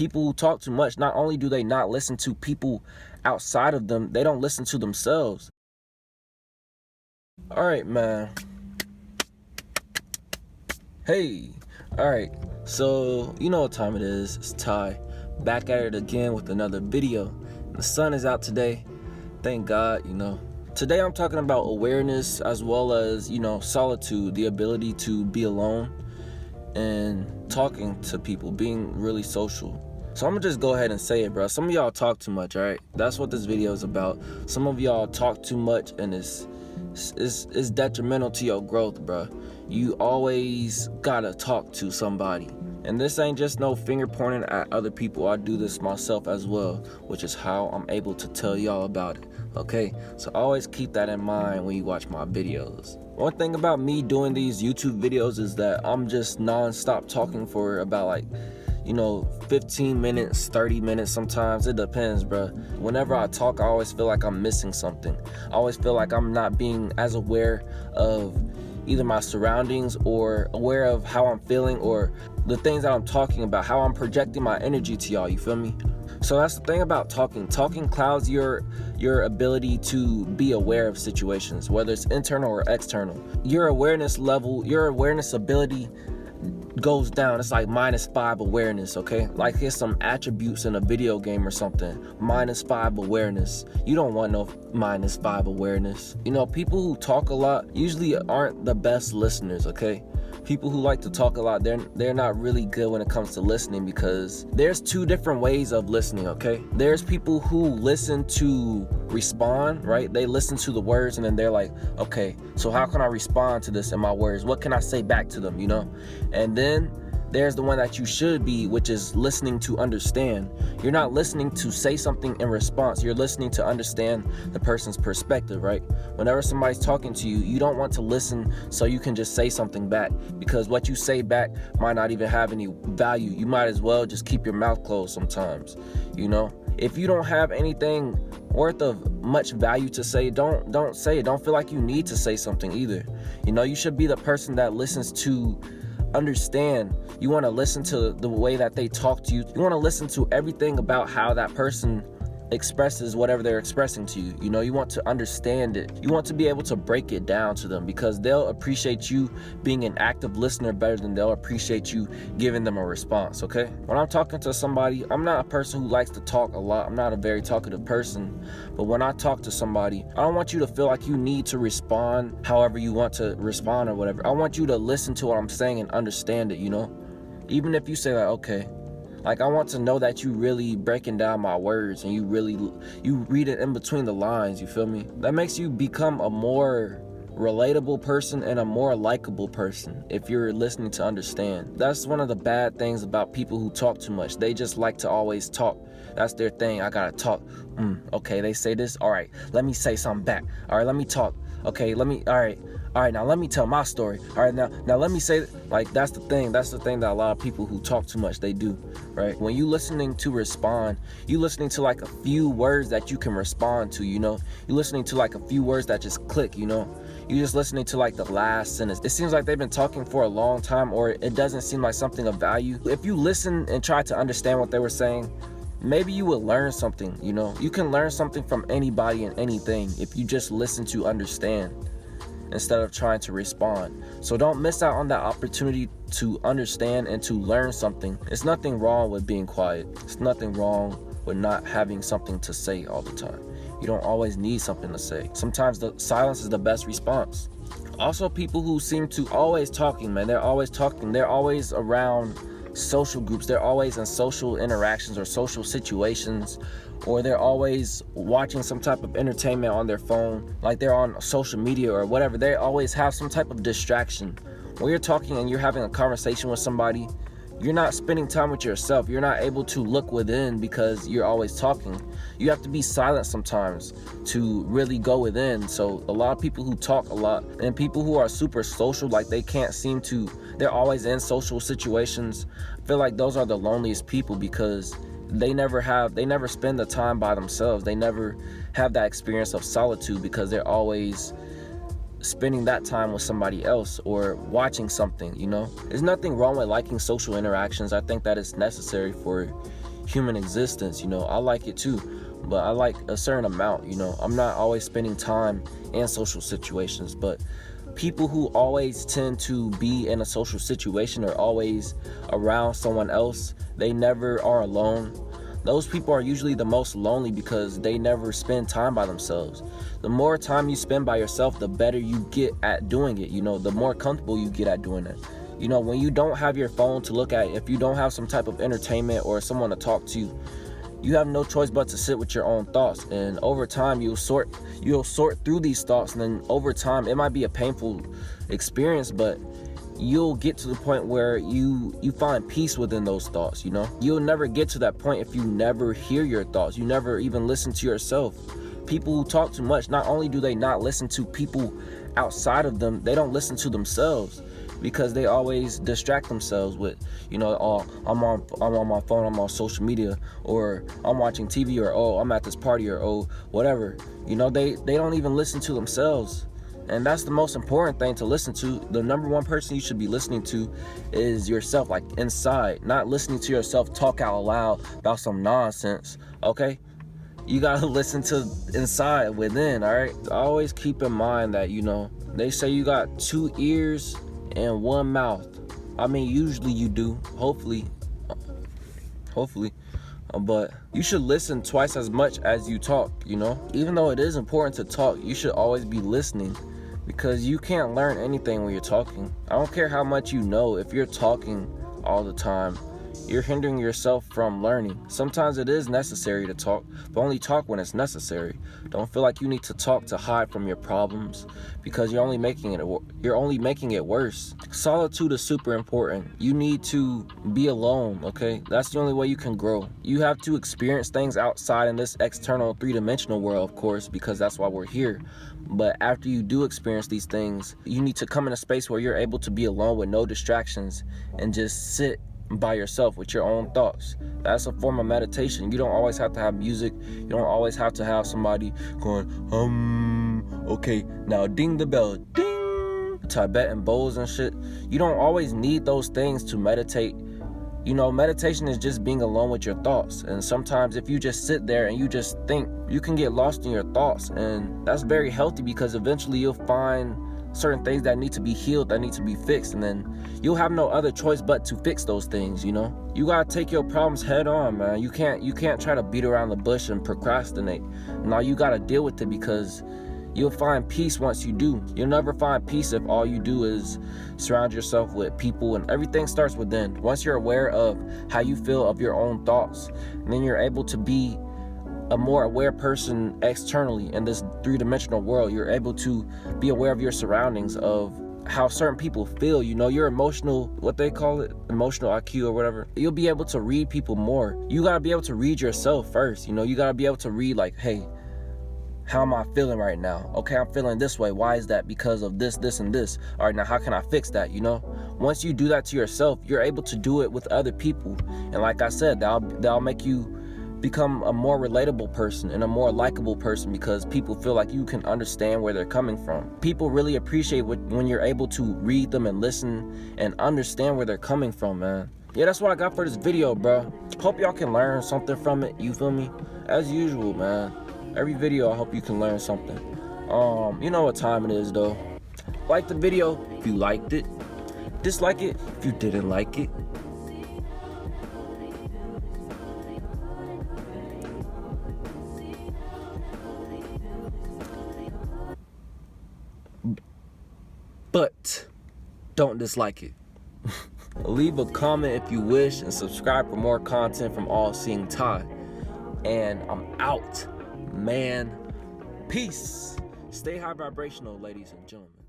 people who talk too much, not only do they not listen to people outside of them, they don't listen to themselves. All right, man. Hey. All right. So, you know what time it is. It's Ty. Back at it again with another video. The sun is out today. Thank God, Today I'm talking about awareness as well as, solitude, the ability to be alone and talking to people, being really social. So I'm gonna just go ahead and say it, bro. Some of y'all talk too much, all right? That's what this video is about. Some of y'all talk too much and it's detrimental to your growth, bro. You always gotta talk to somebody. And this ain't just no finger pointing at other people. I do this myself as well, which is how I'm able to tell y'all about it, okay? So always keep that in mind when you watch my videos. One thing about me doing these YouTube videos is that I'm just non-stop talking for about 15 minutes, 30 minutes sometimes. It depends, bro. Whenever I talk, I always feel like I'm missing something. I always feel like I'm not being as aware of either my surroundings or aware of how I'm feeling or the things that I'm talking about, how I'm projecting my energy to y'all, you feel me? So that's the thing about talking. Talking clouds your ability to be aware of situations, whether it's internal or external. Your awareness level, your awareness ability goes down. It's like -5 awareness, okay? Like it's some attributes in a video game or something. -5 awareness. You don't want no -5 awareness. People who talk a lot usually aren't the best listeners, okay? People who like to talk a lot, they're not really good when it comes to listening, because there's two different ways of listening, okay? There's people who listen to respond, right? They listen to the words and then they're like, okay, so how can I respond to this in my words? What can I say back to them, And then there's the one that you should be, which is listening to understand. You're not listening to say something in response. You're listening to understand the person's perspective, right? Whenever somebody's talking to you, you don't want to listen so you can just say something back, because what you say back might not even have any value. You might as well just keep your mouth closed sometimes, If you don't have anything worth of much value to say, don't say it. Don't feel like you need to say something either. You should be the person that listens to understand. You want to listen to the way that they talk to you. You want to listen to everything about how that person expresses whatever they're expressing to you. You want to understand it. You want to be able to break it down to them, because they'll appreciate you being an active listener better than they'll appreciate you giving them a response, okay? When I'm talking to somebody, I'm not a person who likes to talk a lot. I'm not a very talkative person. But when I talk to somebody, I don't want you to feel like you need to respond however you want to respond or whatever. I want you to listen to what I'm saying and understand it, Even if you say that, okay, I want to know that you really breaking down my words and you read it in between the lines, you feel me? That makes you become a more relatable person and a more likable person if you're listening to understand. That's one of the bad things about people who talk too much. They just like to always talk. That's their thing. I gotta talk. Okay, they say this. All right, let me say something back. All right, let me talk. Okay, all right, now let me tell my story. All right, now let me say, that's the thing that a lot of people who talk too much, they do, right? When you listening to respond, you listening to a few words that you can respond to, you listening to a few words that just click, you just listening to the last sentence. It seems like they've been talking for a long time, or it doesn't seem like something of value. If you listen and try to understand what they were saying, maybe you will learn something, You can learn something from anybody and anything if you just listen to understand instead of trying to respond. So don't miss out on that opportunity to understand and to learn something. It's nothing wrong with being quiet. It's nothing wrong with not having something to say all the time. You don't always need something to say. Sometimes the silence is the best response. Also, people who seem to always talking, man, they're always talking. They're always around social groups. They're always in social interactions or social situations, or they're always watching some type of entertainment on their phone, like they're on social media or whatever. They always have some type of distraction. When you're talking and you're having a conversation with somebody, you're not spending time with yourself. You're not able to look within because you're always talking. You have to be silent sometimes to really go within. So a lot of people who talk a lot and people who are super social, they're always in social situations. I feel like those are the loneliest people because they never spend the time by themselves. They never have that experience of solitude because they're always spending that time with somebody else or watching something, There's nothing wrong with liking social interactions. I think that it's necessary for human existence. You know, I like it too, but I like a certain amount. You know, I'm not always spending time in social situations, but people who always tend to be in a social situation or always around someone else, they never are alone. Those people are usually the most lonely because they never spend time by themselves. The more time you spend by yourself, the better you get at doing it. You know, the more comfortable you get at doing it. You know, when you don't have your phone to look at, if you don't have some type of entertainment or someone to talk to, you have no choice but to sit with your own thoughts. And over time, you'll sort through these thoughts. And then over time, it might be a painful experience, but you'll get to the point where you find peace within those thoughts. You know, you'll never get to that point if you never hear your thoughts. You never even listen to yourself. People who talk too much, not only do they not listen to people outside of them, they don't listen to themselves, because they always distract themselves with, you know, oh, I'm on my phone, I'm on social media, or I'm watching TV, or oh, I'm at this party, or oh, whatever. You know, they don't even listen to themselves. And that's the most important thing to listen to. The number one person you should be listening to is yourself, like inside, not listening to yourself talk out loud about some nonsense, okay? You gotta listen to inside, within, all right? Always keep in mind that, you know, they say you got 2 ears and 1 mouth. I mean, usually you do, hopefully, but you should listen twice as much as you talk. You know, even though it is important to talk, you should always be listening, because you can't learn anything when you're talking. I don't care how much you know, if you're talking all the time, you're hindering yourself from learning. Sometimes it is necessary to talk, but only talk when it's necessary. Don't feel like you need to talk to hide from your problems, because you're only making it worse. Solitude is super important. You need to be alone, okay? That's the only way you can grow. You have to experience things outside in this external 3-dimensional world, of course, because that's why we're here. But after you do experience these things, you need to come in a space where you're able to be alone with no distractions and just sit by yourself with your own thoughts. That's a form of meditation. You don't always have to have music. You don't always have to have somebody going, okay, now ding the bell, ding, Tibetan bowls and shit. You don't always need those things to meditate. You know, meditation is just being alone with your thoughts. And sometimes if you just sit there and you just think, you can get lost in your thoughts. And that's very healthy, because eventually you'll find certain things that need to be healed, that need to be fixed, and then you'll have no other choice but to fix those things. You know, you gotta take your problems head on, man. You can't try to beat around the bush and procrastinate. No, you gotta deal with it, because you'll find peace once you do. You'll never find peace if all you do is surround yourself with people, and everything starts within. Once you're aware of how you feel of your own thoughts, and then you're able to be a more aware person externally in this 3-dimensional world. You're able to be aware of your surroundings, of how certain people feel. You know, your emotional, what they call it, emotional IQ or whatever. You'll be able to read people more. You gotta be able to read yourself first. You know, you gotta be able to read, like, hey, how am I feeling right now? Okay, I'm feeling this way. Why is that? Because of this, this, and this. All right, now how can I fix that? You know, once you do that to yourself, you're able to do it with other people. And like I said, that'll make you become a more relatable person and a more likable person, because people feel like you can understand where they're coming from. People really appreciate when you're able to read them and listen and understand where they're coming from, man. Yeah, that's what I got for this video, bro. Hope y'all can learn something from it, you feel me? As usual, man. Every video, I hope you can learn something. You know what time it is, though. Like the video if you liked it. Dislike it if you didn't like it. But don't dislike it. Leave a comment if you wish, and subscribe for more content from All Seeing Ty. And I'm out, man. Peace. Stay high vibrational, ladies and gentlemen.